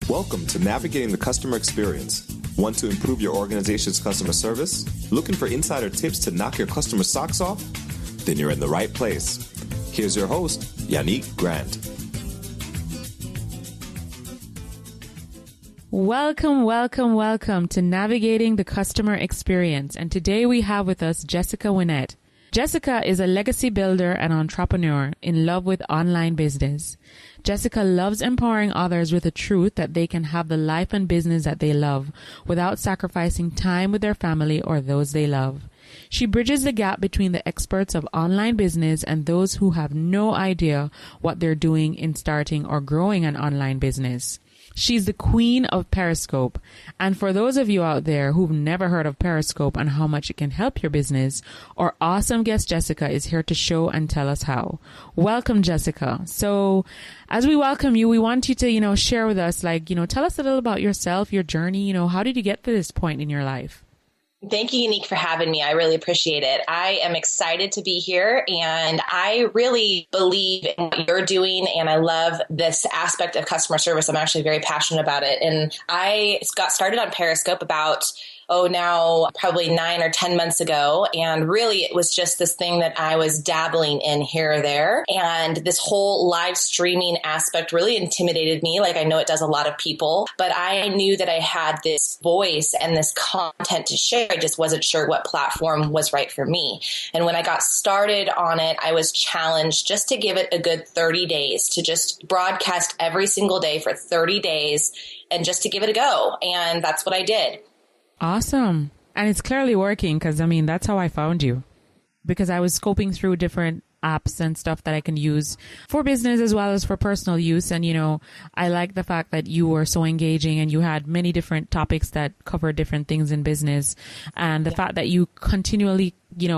Welcome to Navigating the Customer Experience. Want to improve your organization's customer service? Looking for insider tips to knock your customer socks off? Then you're in the right place. Here's your host, Yannick Grant. Welcome to Navigating the Customer Experience. And today we have with us Jessica Winnett. Jessica is a legacy builder and entrepreneur in love with online business. Jessica loves empowering others with the truth that they can have the life and business that they love without sacrificing time with their family or those they love. She bridges the gap between the experts of online business and those who have no idea what they're doing in starting or growing an online business. She's the queen of Periscope. And for those of you out there who've never heard of Periscope and how much it can help your business, our awesome guest Jessica is here to show and tell us how. Welcome, Jessica. So as we welcome you, we want you to, share with us, tell us a little about yourself, your journey, how did you get to this point in your life? Thank you, Yannick, for having me. I really appreciate it. I am excited to be here, and I really believe in what you're doing, and I love this aspect of customer service. I'm actually very passionate about it, and I got started on Periscope about now probably 9 or 10 months ago. And really, it was just this thing that I was dabbling in here or there. And this whole live streaming aspect really intimidated me. Like I know it does a lot of people, but I knew that I had this voice and this content to share. I just wasn't sure what platform was right for me. And when I got started on it, I was challenged just to give it a good 30 days to just broadcast every single day for 30 days and just to give it a go. And that's what I did. Awesome. And it's clearly working because, that's how I found you. Because I was scoping through different apps and stuff that I can use for business as well as for personal use. And, I like the fact that you were so engaging and you had many different topics that cover different things in business. And the fact that you continually,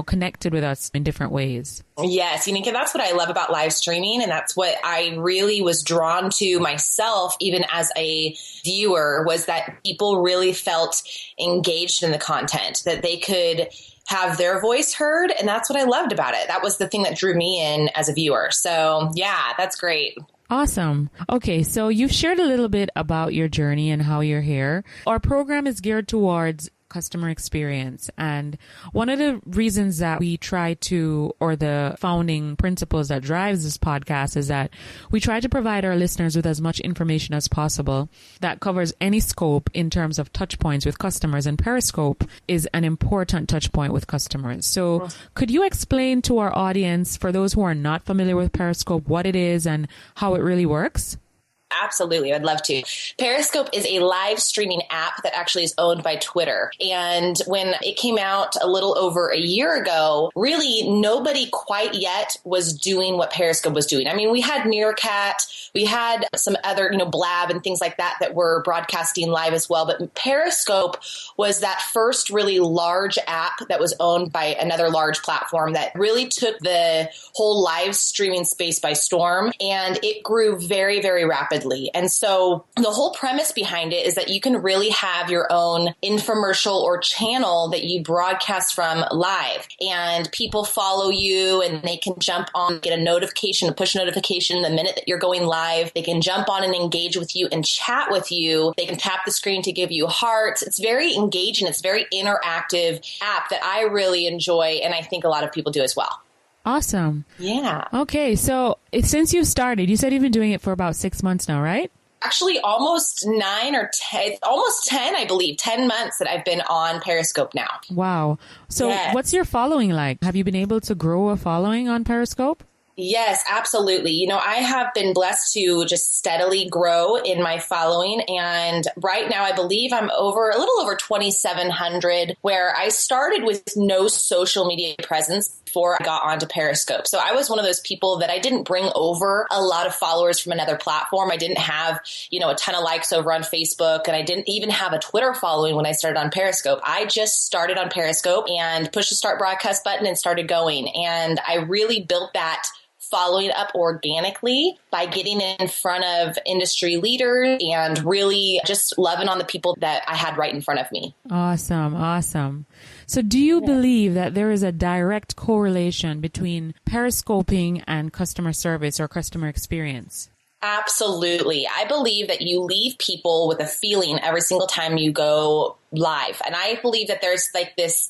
connected with us in different ways. Yes, Yannick, that's what I love about live streaming. And that's what I really was drawn to myself, even as a viewer, was that people really felt engaged in the content, that they could have their voice heard. And that's what I loved about it. That was the thing that drew me in as a viewer. So yeah, that's great. Awesome. Okay, so you've shared a little bit about your journey and how you're here. Our program is geared towards customer experience. And one of the reasons that we try to, or the founding principles that drives this podcast, is that we try to provide our listeners with as much information as possible that covers any scope in terms of touch points with customers. And Periscope is an important touch point with customers. So could you explain to our audience, for those who are not familiar with Periscope, what it is and how it really works? Absolutely. I'd love to. Periscope is a live streaming app that actually is owned by Twitter. And when it came out a little over a year ago, really nobody quite yet was doing what Periscope was doing. We had Meerkat, we had some other, Blab and things like that were broadcasting live as well. But Periscope was that first really large app that was owned by another large platform that really took the whole live streaming space by storm. And it grew very, very rapidly. And so the whole premise behind it is that you can really have your own infomercial or channel that you broadcast from live, and people follow you and they can jump on, get a notification, a push notification the minute that you're going live. They can jump on and engage with you and chat with you. They can tap the screen to give you hearts. It's very engaging. It's a very interactive app that I really enjoy. And I think a lot of people do as well. Awesome. Yeah. Okay. So since you started, you said you've been doing it for about 6 months now, right? Actually, almost 9 or 10, almost 10, I believe, 10 months that I've been on Periscope now. Wow. So What's your following like? Have you been able to grow a following on Periscope? Yes, absolutely. I have been blessed to just steadily grow in my following. And right now, I believe I'm a little over 2,700, where I started with no social media presence before I got onto Periscope. So I was one of those people that I didn't bring over a lot of followers from another platform. I didn't have, a ton of likes over on Facebook, and I didn't even have a Twitter following when I started on Periscope. I just started on Periscope and pushed the start broadcast button and started going. And I really built that following up organically by getting in front of industry leaders and really just loving on the people that I had right in front of me. Awesome. So do you believe that there is a direct correlation between periscoping and customer service or customer experience? Absolutely. I believe that you leave people with a feeling every single time you go live. And I believe that there's like this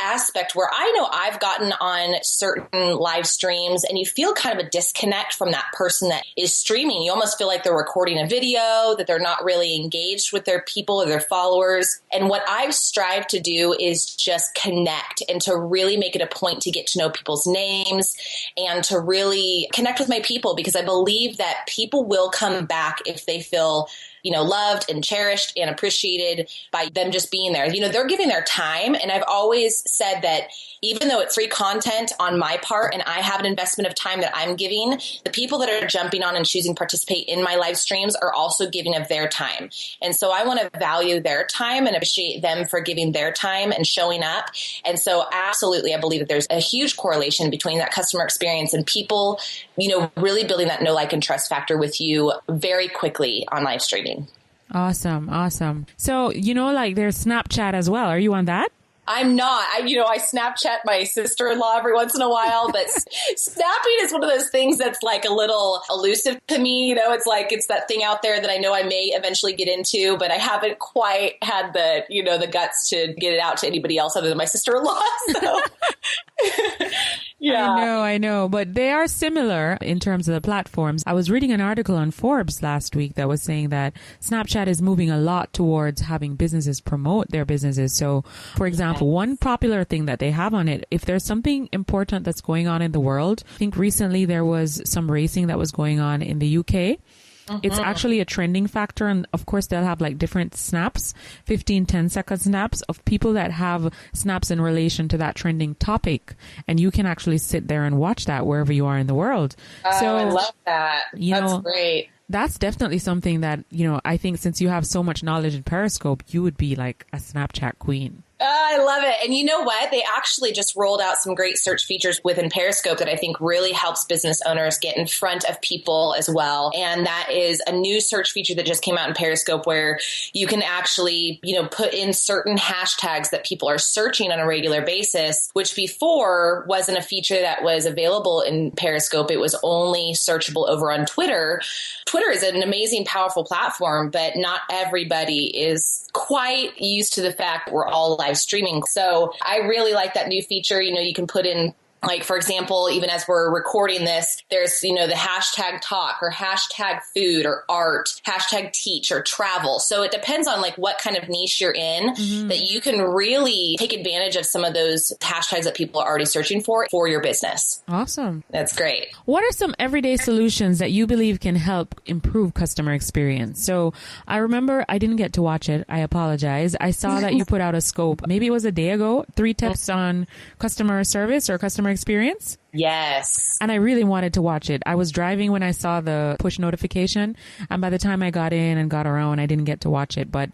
aspect where I know I've gotten on certain live streams and you feel kind of a disconnect from that person that is streaming. You almost feel like they're recording a video, that they're not really engaged with their people or their followers. And what I've strived to do is just connect and to really make it a point to get to know people's names and to really connect with my people, because I believe that people will come back if they feel loved and cherished and appreciated by them just being there. They're giving their time. And I've always said that even though it's free content on my part and I have an investment of time that I'm giving, the people that are jumping on and choosing to participate in my live streams are also giving of their time. And so I want to value their time and appreciate them for giving their time and showing up. And so absolutely, I believe that there's a huge correlation between that customer experience and people, really building that know, like, and trust factor with you very quickly on live streaming. Awesome. So, there's Snapchat as well. Are you on that? I'm not. I Snapchat my sister-in-law every once in a while, but snapping is one of those things that's like a little elusive to me. It's that thing out there that I know I may eventually get into, but I haven't quite had the guts to get it out to anybody else other than my sister-in-law. So. Yeah. I know. But they are similar in terms of the platforms. I was reading an article on Forbes last week that was saying that Snapchat is moving a lot towards having businesses promote their businesses. So, for example, one popular thing that they have on it, if there's something important that's going on in the world, I think recently there was some racing that was going on in the UK. It's actually a trending factor. And of course, they'll have like different snaps, 15, 10-second snaps of people that have snaps in relation to that trending topic. And you can actually sit there and watch that wherever you are in the world. So I love that. That's great. That's definitely something that, I think since you have so much knowledge in Periscope, you would be like a Snapchat queen. I love it. And you know what? They actually just rolled out some great search features within Periscope that I think really helps business owners get in front of people as well. And that is a new search feature that just came out in Periscope where you can actually, put in certain hashtags that people are searching on a regular basis, which before wasn't a feature that was available in Periscope. It was only searchable over on Twitter. Twitter is an amazing, powerful platform, but not everybody is quite used to the fact we're all live streaming. So I really like that new feature. You can put in, like, for example, even as we're recording this, there's, the hashtag talk or hashtag food or art, hashtag teach or travel. So it depends on like what kind of niche you're in that you can really take advantage of some of those hashtags that people are already searching for your business. Awesome. That's great. What are some everyday solutions that you believe can help improve customer experience? So I remember I didn't get to watch it. I apologize. I saw that you put out a scope. Maybe it was a day ago, 3 tips on customer service or customer experience. Yes. And I really wanted to watch it. I was driving when I saw the push notification. And by the time I got in and got around, I didn't get to watch it. But,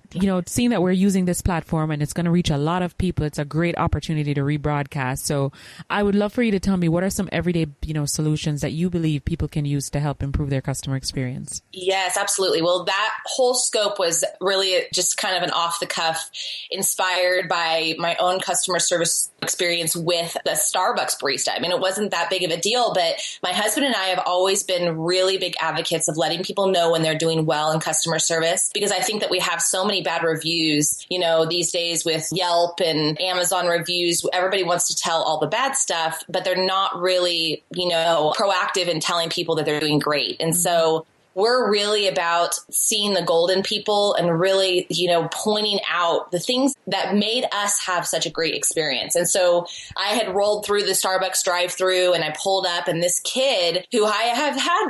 seeing that we're using this platform and it's going to reach a lot of people, it's a great opportunity to rebroadcast. So I would love for you to tell me what are some everyday, solutions that you believe people can use to help improve their customer experience? Yes, absolutely. Well, that whole scope was really just kind of an off the cuff, inspired by my own customer service experience with the Starbucks barista. I mean, it wasn't that big of a deal, but my husband and I have always been really big advocates of letting people know when they're doing well in customer service, because I think that we have so many bad reviews, these days with Yelp and Amazon reviews. Everybody wants to tell all the bad stuff, but they're not really, proactive in telling people that they're doing great. And so we're really about seeing the gold in people and really, pointing out the things that made us have such a great experience. And so I had rolled through the Starbucks drive-through and I pulled up, and this kid who I have had,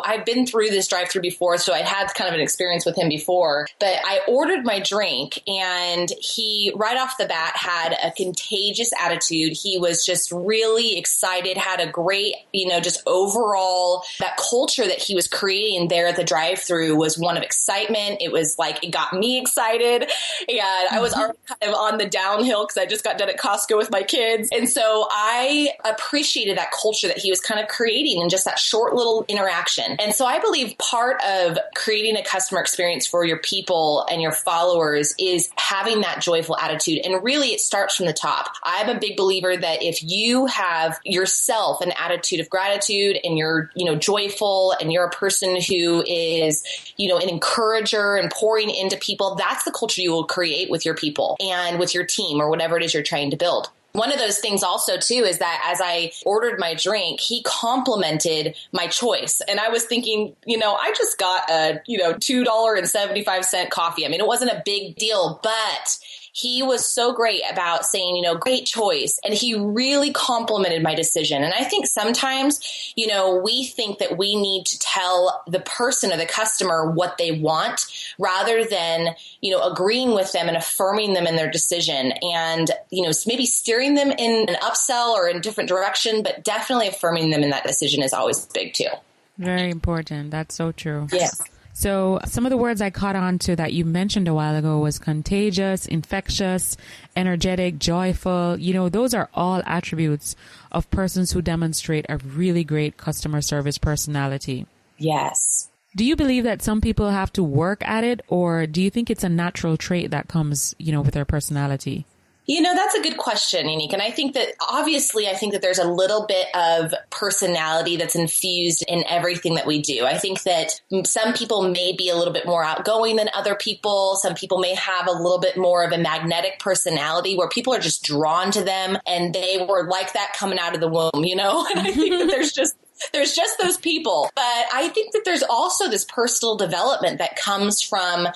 I've been through this drive-through before, so I'd had kind of an experience with him before, but I ordered my drink and he right off the bat had a contagious attitude. He was just really excited, had a great, just overall, that culture that he was creating there at the drive-through was one of excitement. It was like, it got me excited. And I was already kind of on the downhill because I just got done at Costco with my kids. And so I appreciated that culture that he was kind of creating in just that short little interaction. And so I believe part of creating a customer experience for your people and your followers is having that joyful attitude. And really it starts from the top. I'm a big believer that if you have yourself an attitude of gratitude and you're, joyful and you're a person who is, an encourager and pouring into people, that's the culture you will create with your people and with your team or whatever it is you're trying to build. One of those things also, too, is that as I ordered my drink, he complimented my choice. And I was thinking, I just got a, $2.75 coffee. I mean, it wasn't a big deal, but he was so great about saying, great choice. And he really complimented my decision. And I think sometimes, we think that we need to tell the person or the customer what they want rather than, agreeing with them and affirming them in their decision and, maybe steering them in an upsell or in a different direction, but definitely affirming them in that decision is always big too. Very important. That's so true. Yes. So some of the words I caught on to that you mentioned a while ago was contagious, infectious, energetic, joyful. Those are all attributes of persons who demonstrate a really great customer service personality. Yes. Do you believe that some people have to work at it, or do you think it's a natural trait that comes, with their personality? That's a good question, Unique. And I think that there's a little bit of personality that's infused in everything that we do. I think that some people may be a little bit more outgoing than other people. Some people may have a little bit more of a magnetic personality where people are just drawn to them and they were like that coming out of the womb, And I think that there's just those people. But I think that there's also this personal development that comes from,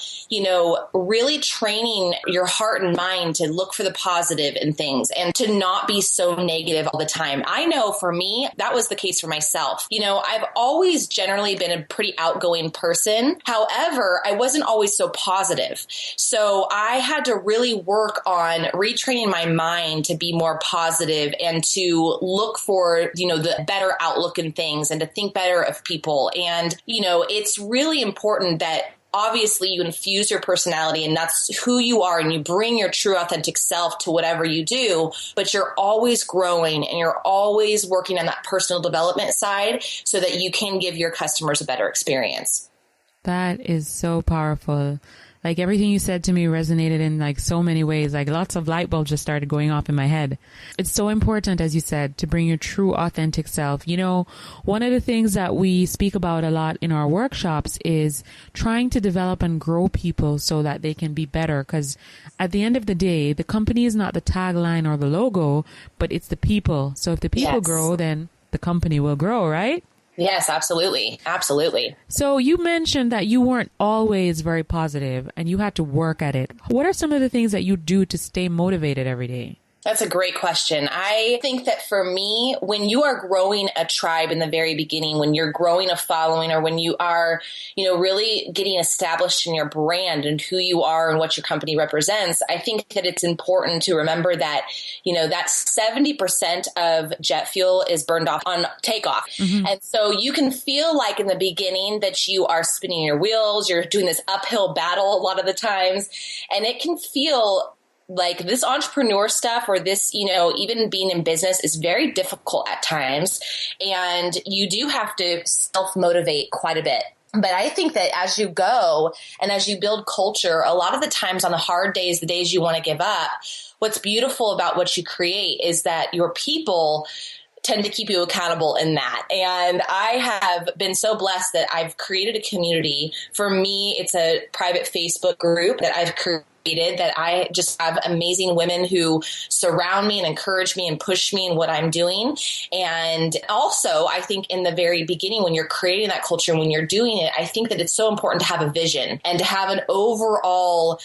really training your heart and mind to look for the positive in things and to not be so negative all the time. I know for me, that was the case for myself. I've always generally been a pretty outgoing person. However, I wasn't always so positive. So I had to really work on retraining my mind to be more positive and to look for, the better outlook in things and to think better of people. And, it's really important that obviously you infuse your personality and that's who you are and you bring your true authentic self to whatever you do, but you're always growing and you're always working on that personal development side so that you can give your customers a better experience. That is so powerful. Like everything you said to me resonated in so many ways, lots of light bulbs just started going off in my head. It's so important, as you said, to bring your true authentic self. One of the things that we speak about a lot in our workshops is trying to develop and grow people so that they can be better. Because at the end of the day, the company is not the tagline or the logo, but it's the people. So if the people grow, then the company will grow, right? Yes, absolutely. Absolutely. So you mentioned that you weren't always very positive and you had to work at it. What are some of the things that you do to stay motivated every day? That's a great question. I think that for me, when you are growing a tribe in the very beginning, when you're growing a following or when you are, really getting established in your brand and who you are and what your company represents, I think that it's important to remember that, that 70% of jet fuel is burned off on takeoff. Mm-hmm. And so you can feel like in the beginning that you are spinning your wheels, you're doing this uphill battle a lot of the times, and it can feel like this entrepreneur stuff or this, even being in business is very difficult at times. And you do have to self-motivate quite a bit. But I think that as you go and as you build culture, a lot of the times on the hard days, the days you want to give up, what's beautiful about what you create is that your people tend to keep you accountable in that. And I have been so blessed that I've created a community. For me, it's a private Facebook group that I've created that I just have amazing women who surround me and encourage me and push me in what I'm doing. And also, I think in the very beginning, when you're creating that culture and when you're doing it, I think that it's so important to have a vision and to have an overall,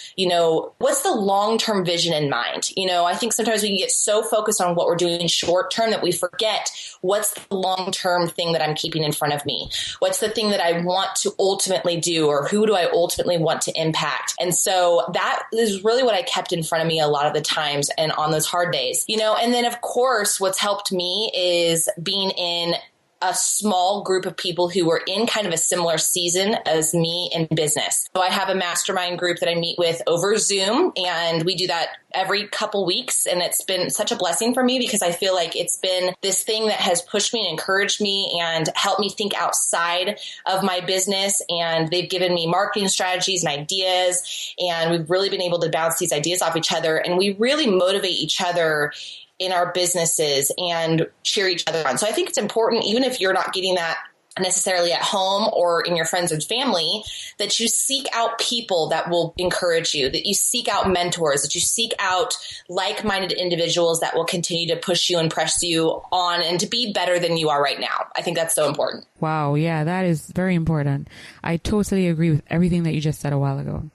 what's the long-term vision in mind? I think sometimes we can get so focused on what we're doing short term that we forget what's the long-term thing that I'm keeping in front of me? What's the thing that I want to ultimately do, or who do I ultimately want to impact? And so that is really what I kept in front of me a lot of the times and on those hard days, and then of course, what's helped me is being in a small group of people who were in kind of a similar season as me in business. So I have a mastermind group that I meet with over Zoom, and we do that every couple weeks. And it's been such a blessing for me because I feel like it's been this thing that has pushed me and encouraged me and helped me think outside of my business. And they've given me marketing strategies and ideas. And we've really been able to bounce these ideas off each other. And we really motivate each other in our businesses and cheer each other on. So I think it's important, even if you're not getting that necessarily at home or in your friends and family, that you seek out people that will encourage you, that you seek out mentors, that you seek out like-minded individuals that will continue to push you and press you on and to be better than you are right now. I think that's so important. Wow. Yeah, that is very important. I totally agree with everything that you just said a while ago.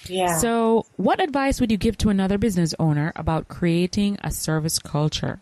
Yeah. So what advice would you give to another business owner about creating a service culture?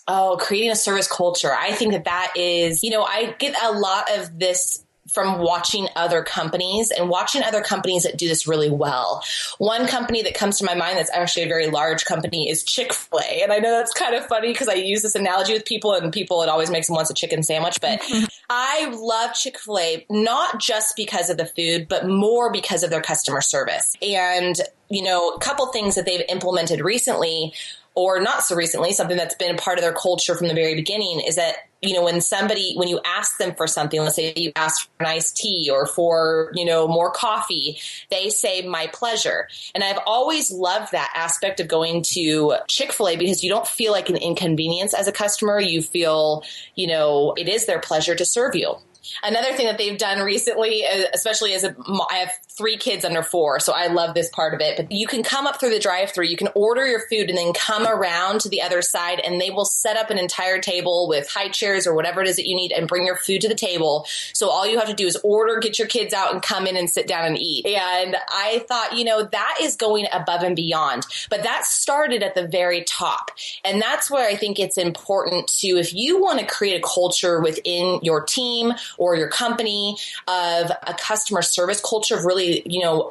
Oh, creating a service culture. I think that is, I get a lot of this from watching other companies that do this really well. One company that comes to my mind that's actually a very large company is Chick-fil-A. And I know that's kind of funny because I use this analogy with people, it always makes them want a chicken sandwich. But I love Chick-fil-A, not just because of the food, but more because of their customer service. And, a couple things that they've implemented recently, or not so recently, something that's been a part of their culture from the very beginning is that, when you ask them for something, let's say you ask for an iced tea or for, more coffee, they say, my pleasure. And I've always loved that aspect of going to Chick-fil-A because you don't feel like an inconvenience as a customer. You feel, it is their pleasure to serve you. Another thing that they've done recently, especially I have 3 kids under 4, so I love this part of it. But you can come up through the drive-thru, you can order your food and then come around to the other side and they will set up an entire table with high chairs or whatever it is that you need and bring your food to the table. So all you have to do is order, get your kids out and come in and sit down and eat. And I thought, that is going above and beyond. But that started at the very top. And that's where I think it's important to, if you want to create a culture within your team or your company of a customer service culture of really,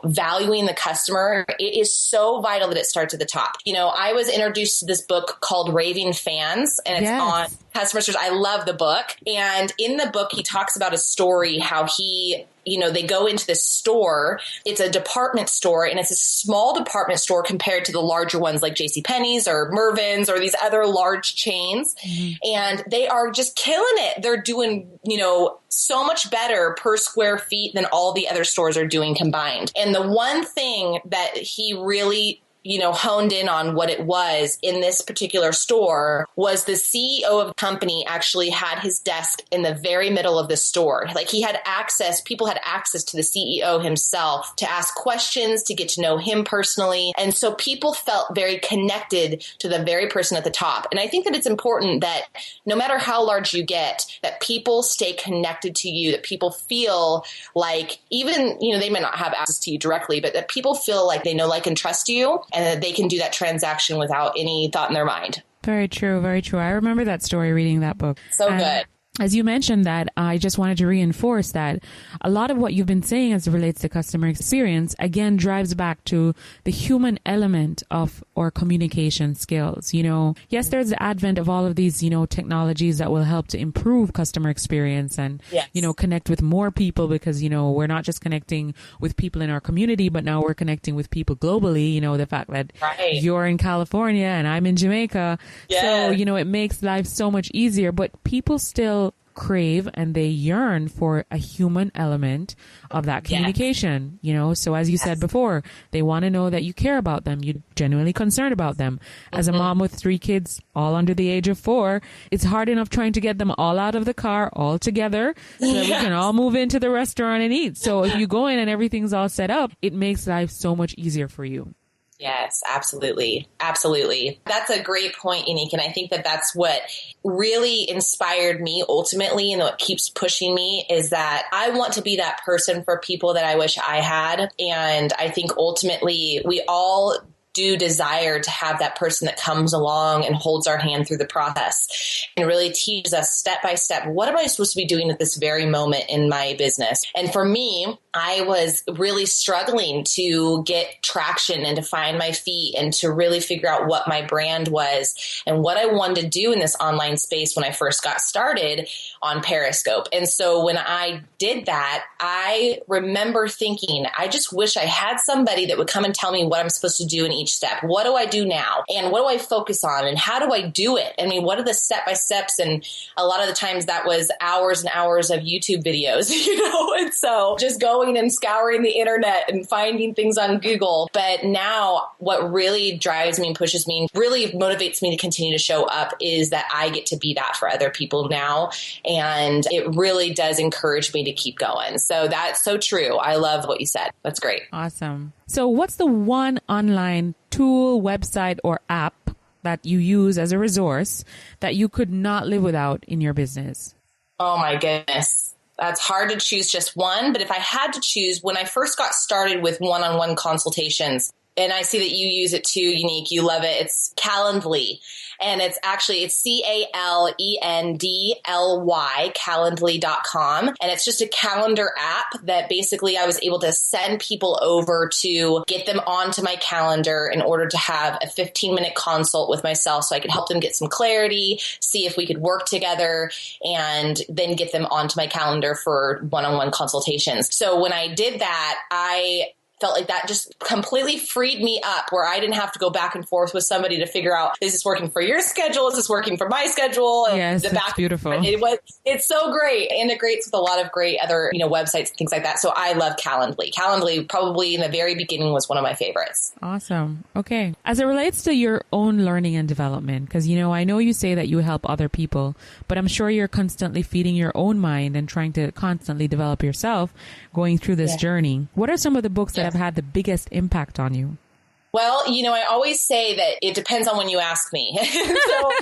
valuing the customer, it is so vital that it starts at the top. I was introduced to this book called Raving Fans, and it's on customer service. I love the book. And in the book, he talks about a story, how he, they go into this store. It's a department store, and it's a small department store compared to the larger ones like JCPenney's or Mervyn's or these other large chains. Mm-hmm. And they are just killing it. They're doing, so much better per square feet than all the other stores are doing combined. And the one thing that he really honed in on what it was in this particular store was the CEO of the company actually had his desk in the very middle of the store. Like people had access to the CEO himself to ask questions, to get to know him personally. And so people felt very connected to the very person at the top. And I think that it's important that no matter how large you get, that people stay connected to you, that people feel like even, they may not have access to you directly, but that people feel like they know, like, and trust you, and that they can do that transaction without any thought in their mind. Very true. Very true. I remember that story reading that book. So good. As you mentioned that, I just wanted to reinforce that a lot of what you've been saying as it relates to customer experience, again, drives back to the human element of our communication skills. Yes, there's the advent of all of these, technologies that will help to improve customer experience and, yes, connect with more people because, we're not just connecting with people in our community, but now we're connecting with people globally. The fact that you're in California and I'm in Jamaica. Yes. So, it makes life so much easier, but people still crave and they yearn for a human element of that communication, so as you said before, they want to know that you care about them, you're genuinely concerned about them. As a mom with 3 kids, all under the age of 4, it's hard enough trying to get them all out of the car all together so that we can all move into the restaurant and eat. So if you go in and everything's all set up, it makes life so much easier for you. Yes, absolutely. Absolutely. That's a great point, Unique. And I think that that's what really inspired me ultimately, and what keeps pushing me is that I want to be that person for people that I wish I had. And I think ultimately we all do desire to have that person that comes along and holds our hand through the process and really teaches us step by step, what am I supposed to be doing at this very moment in my business? And for me, I was really struggling to get traction and to find my feet and to really figure out what my brand was and what I wanted to do in this online space when I first got started on Periscope. And so when I did that, I remember thinking, I just wish I had somebody that would come and tell me what I'm supposed to do in each each step. What do I do now? And what do I focus on? And how do I do it? I mean, what are the step-by-steps? And a lot of the times that was hours and hours of YouTube videos, and so just going and scouring the internet and finding things on Google. But now what really drives me and pushes me, really motivates me to continue to show up is that I get to be that for other people now. And it really does encourage me to keep going. So that's so true. I love what you said. That's great. Awesome. So what's the one online tool, website, or app that you use as a resource that you could not live without in your business? Oh my goodness. That's hard to choose just one. But if I had to choose, when I first got started with one-on-one consultations, and I see that you use it too, Unique. You love it. It's Calendly. And it's Calendly, Calendly.com. And it's just a calendar app that basically I was able to send people over to get them onto my calendar in order to have a 15-minute consult with myself so I could help them get some clarity, see if we could work together, and then get them onto my calendar for one-on-one consultations. So when I did that, I felt like that just completely freed me up where I didn't have to go back and forth with somebody to figure out, is this working for your schedule? Is this working for my schedule? And yes, that's beautiful. It's so great. It integrates with a lot of great other, websites and things like that. So I love Calendly. Calendly probably in the very beginning was one of my favorites. Awesome. Okay. As it relates to your own learning and development, because, I know you say that you help other people, but I'm sure you're constantly feeding your own mind and trying to constantly develop yourself going through this journey. What are some of the books that have had the biggest impact on you? Well, I always say that it depends on when you ask me. So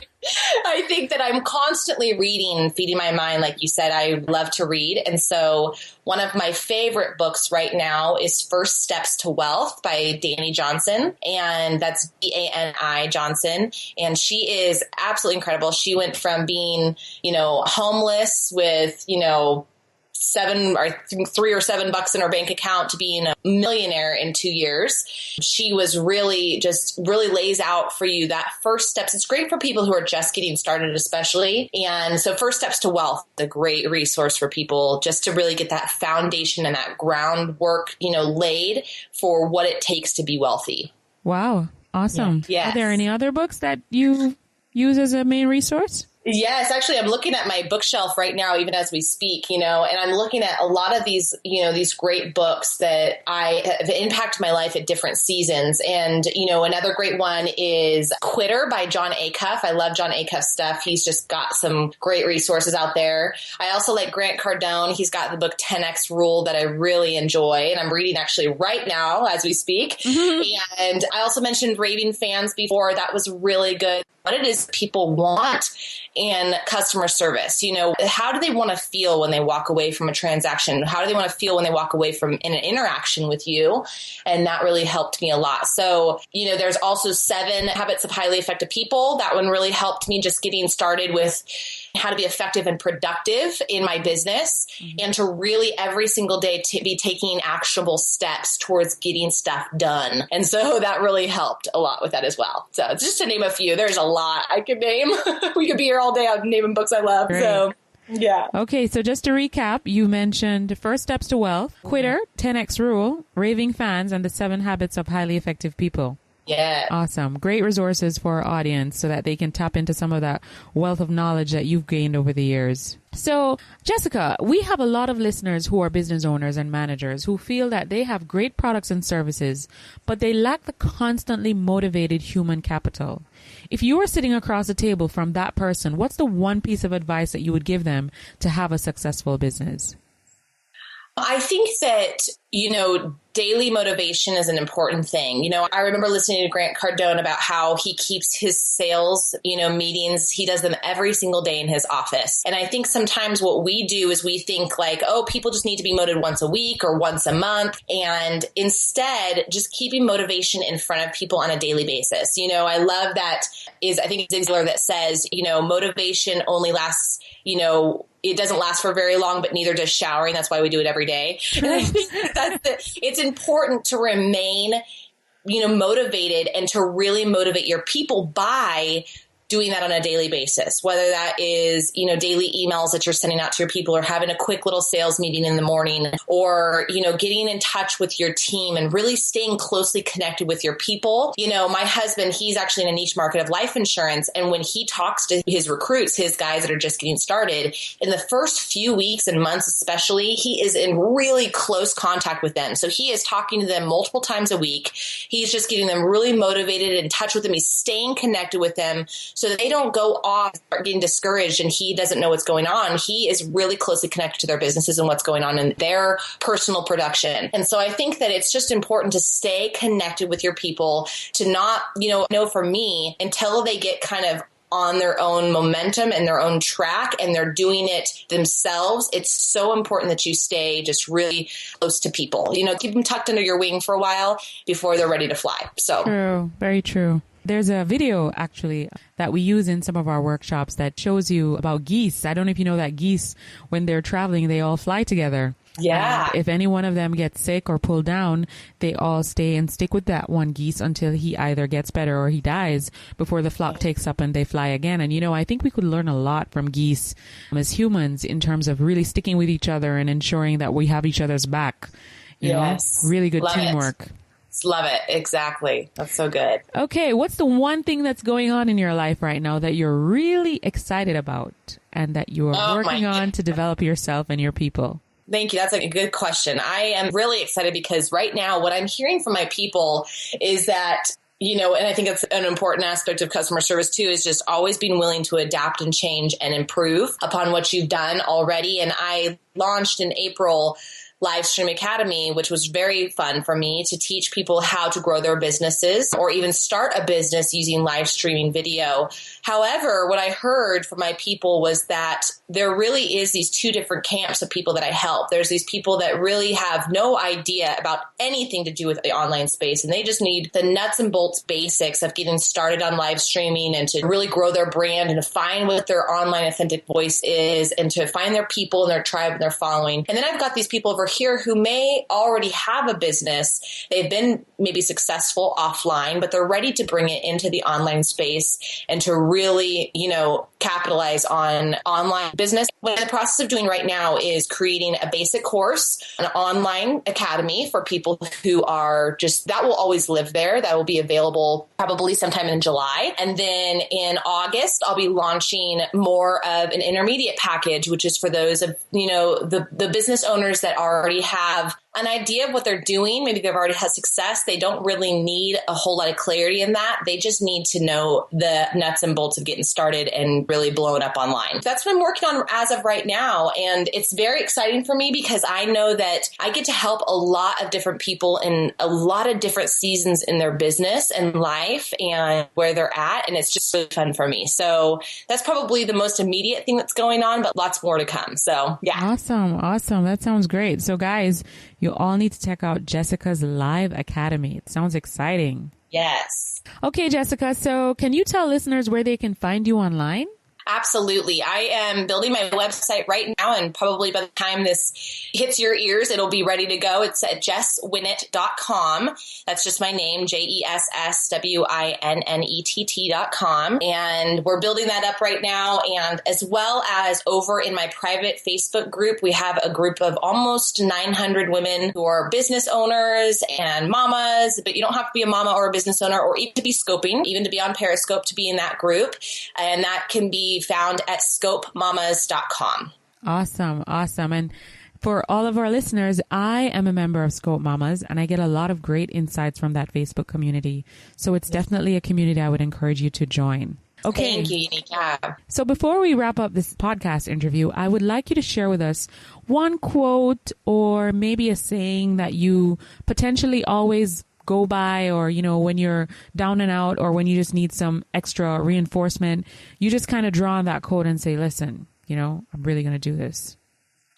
I think that I'm constantly reading, feeding my mind. Like you said, I love to read. And so one of my favorite books right now is First Steps to Wealth by Dani Johnson. And that's Dani Johnson. And she is absolutely incredible. She went from being, homeless with, $3 or $7 in her bank account to being a millionaire in 2 years. She was really lays out for you that first steps. It's great for people who are just getting started, especially. And so First Steps to Wealth is a great resource for people just to really get that foundation and that groundwork, laid for what it takes to be wealthy. Wow. Awesome. Yeah. Yes. Are there any other books that you use as a main resource? Yes, actually, I'm looking at my bookshelf right now, even as we speak, and I'm looking at a lot of these, these great books that have impacted my life at different seasons. And, another great one is Quitter by John Acuff. I love John Acuff's stuff. He's just got some great resources out there. I also like Grant Cardone. He's got the book 10X Rule that I really enjoy. And I'm reading actually right now as we speak. Mm-hmm. And I also mentioned Raving Fans before. That was really good. What it is people want in customer service. How do they want to feel when they walk away from a transaction? How do they want to feel when they walk away from an interaction with you? And that really helped me a lot. So, there's also 7 Habits of Highly Effective People. That one really helped me just getting started with how to be effective and productive in my business, and to really every single day to be taking actionable steps towards getting stuff done. And so that really helped a lot with that as well. So just to name a few, there's a lot I could name. We could be here all day on naming books I love. Great. So yeah. Okay. So just to recap, you mentioned First Steps to Wealth, Quitter, 10X Rule, Raving Fans, and the 7 Habits of Highly Effective People. Yeah. Awesome. Great resources for our audience so that they can tap into some of that wealth of knowledge that you've gained over the years. So, Jessica, we have a lot of listeners who are business owners and managers who feel that they have great products and services, but they lack the constantly motivated human capital. If you were sitting across the table from that person, what's the one piece of advice that you would give them to have a successful business? I think that, daily motivation is an important thing. I remember listening to Grant Cardone about how he keeps his sales, meetings. He does them every single day in his office. And I think sometimes what we do is we think like, oh, people just need to be motivated once a week or once a month. And instead, just keeping motivation in front of people on a daily basis. I love that I think it's Ziglar that says, motivation only lasts, it doesn't last for very long, but neither does showering. That's why we do it every day. And I think it's important to remain, motivated and to really motivate your people by doing that on a daily basis, whether that is, daily emails that you're sending out to your people, or having a quick little sales meeting in the morning, or, getting in touch with your team and really staying closely connected with your people. My husband, he's actually in a niche market of life insurance. And when he talks to his recruits, his guys that are just getting started, in the first few weeks and months especially, he is in really close contact with them. So he is talking to them multiple times a week. He's just getting them really motivated, in touch with them. He's staying connected with them so that they don't go off, start getting discouraged, and he doesn't know what's going on. He is really closely connected to their businesses and what's going on in their personal production. And so I think that it's just important to stay connected with your people, to not, know for me, until they get kind of on their own momentum and their own track and they're doing it themselves. It's so important that you stay just really close to people, keep them tucked under your wing for a while before they're ready to fly. So true. Very true. There's a video actually that we use in some of our workshops that shows you about geese. I don't know if you know that geese, when they're traveling, they all fly together. Yeah. And if any one of them gets sick or pulled down, they all stay and stick with that one geese until he either gets better or he dies before the flock takes up and they fly again. And, I think we could learn a lot from geese as humans in terms of really sticking with each other and ensuring that we have each other's back. Yes. Really good Love teamwork. Love it. Exactly. That's so good. Okay. What's the one thing that's going on in your life right now that you're really excited about and that you are working on to develop yourself and your people? Thank you. That's a good question. I am really excited because right now what I'm hearing from my people is that, and I think it's an important aspect of customer service too, is just always being willing to adapt and change and improve upon what you've done already. And I launched in April Livestream Academy, which was very fun for me to teach people how to grow their businesses or even start a business using live streaming video. However, what I heard from my people was that there really is these two different camps of people that I help. There's these people that really have no idea about anything to do with the online space, and they just need the nuts and bolts basics of getting started on live streaming and to really grow their brand and to find what their online authentic voice is and to find their people and their tribe and their following. And then I've got these people over here who may already have a business. They've been maybe successful offline, but they're ready to bring it into the online space and to really, capitalize on online business. What I'm in the process of doing right now is creating a basic course, an online academy for people who are that will always live there. That will be available probably sometime in July. And then in August, I'll be launching more of an intermediate package, which is for those of, the business owners that already have an idea of what they're doing. Maybe they've already had success. They don't really need a whole lot of clarity in that. They just need to know the nuts and bolts of getting started and really blowing up online. That's what I'm working on as of right now. And it's very exciting for me because I know that I get to help a lot of different people in a lot of different seasons in their business and life and where they're at. And it's just really fun for me. So that's probably the most immediate thing that's going on, but lots more to come. So yeah. Awesome. That sounds great. So guys, you all need to check out Jessica's Live Academy. It sounds exciting. Yes. Okay, Jessica. So can you tell listeners where they can find you online? Absolutely. I am building my website right now, and probably by the time this hits your ears, it'll be ready to go. It's at jesswinnett.com. That's just my name, JESSWINNETT.com. And we're building that up right now. And as well as over in my private Facebook group, we have a group of almost 900 women who are business owners and mamas, but you don't have to be a mama or a business owner or even to be scoping, even to be on Periscope to be in that group. And that can be found at scopemamas.com. Awesome. And for all of our listeners, I am a member of Scope Mamas and I get a lot of great insights from that Facebook community. So it's definitely a community I would encourage you to join. Okay. Thank you, Unica. So before we wrap up this podcast interview, I would like you to share with us one quote or maybe a saying that you potentially always go by, or, when you're down and out, or when you just need some extra reinforcement, you just kind of draw on that quote and say, listen, I'm really going to do this.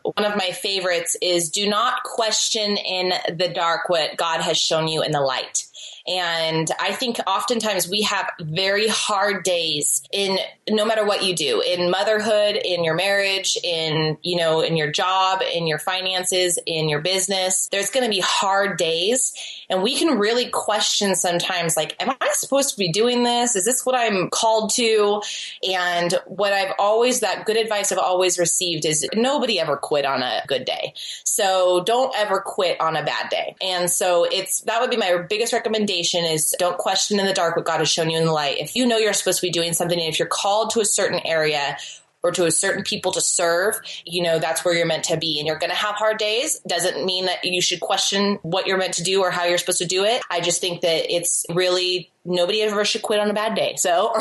One of my favorites is do not question in the dark what God has shown you in the light. And I think oftentimes we have very hard days in no matter what you do, in motherhood, in your marriage, in your job, in your finances, in your business. There's going to be hard days. And we can really question sometimes, like, am I supposed to be doing this? Is this what I'm called to? And that good advice I've always received is nobody ever quit on a good day. So don't ever quit on a bad day. And so that would be my biggest recommendation is don't question in the dark what God has shown you in the light. If you know you're supposed to be doing something, and if you're called to a certain area or to a certain people to serve, that's where you're meant to be. And you're going to have hard days. Doesn't mean that you should question what you're meant to do or how you're supposed to do it. I just think that it's really nobody ever should quit on a bad day. So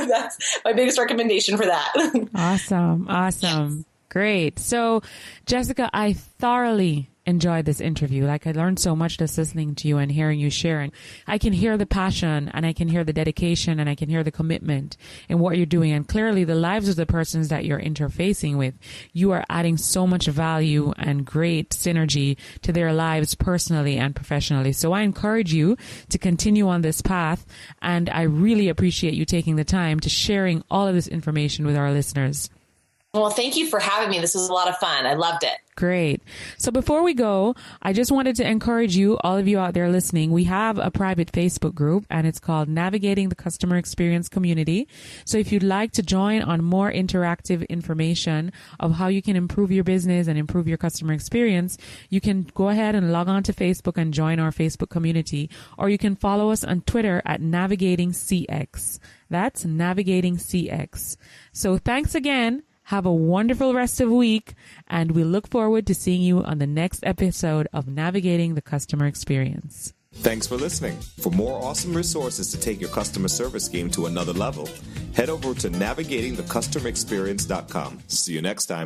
that's my biggest recommendation for that. Awesome. Yes. Great. So, Jessica, I thoroughly enjoyed this interview. Like, I learned so much just listening to you and hearing you sharing. I can hear the passion, and I can hear the dedication, and I can hear the commitment in what you're doing. And clearly the lives of the persons that you're interfacing with, you are adding so much value and great synergy to their lives personally and professionally. So I encourage you to continue on this path. And I really appreciate you taking the time to sharing all of this information with our listeners. Well, thank you for having me. This was a lot of fun. I loved it. Great. So before we go, I just wanted to encourage you, all of you out there listening, we have a private Facebook group, and it's called Navigating the Customer Experience Community. So if you'd like to join on more interactive information of how you can improve your business and improve your customer experience, you can go ahead and log on to Facebook and join our Facebook community, or you can follow us on Twitter at Navigating CX. That's Navigating CX. So thanks again. Have a wonderful rest of the week, and we look forward to seeing you on the next episode of Navigating the Customer Experience. Thanks for listening. For more awesome resources to take your customer service game to another level, head over to navigatingthecustomerexperience.com. See you next time.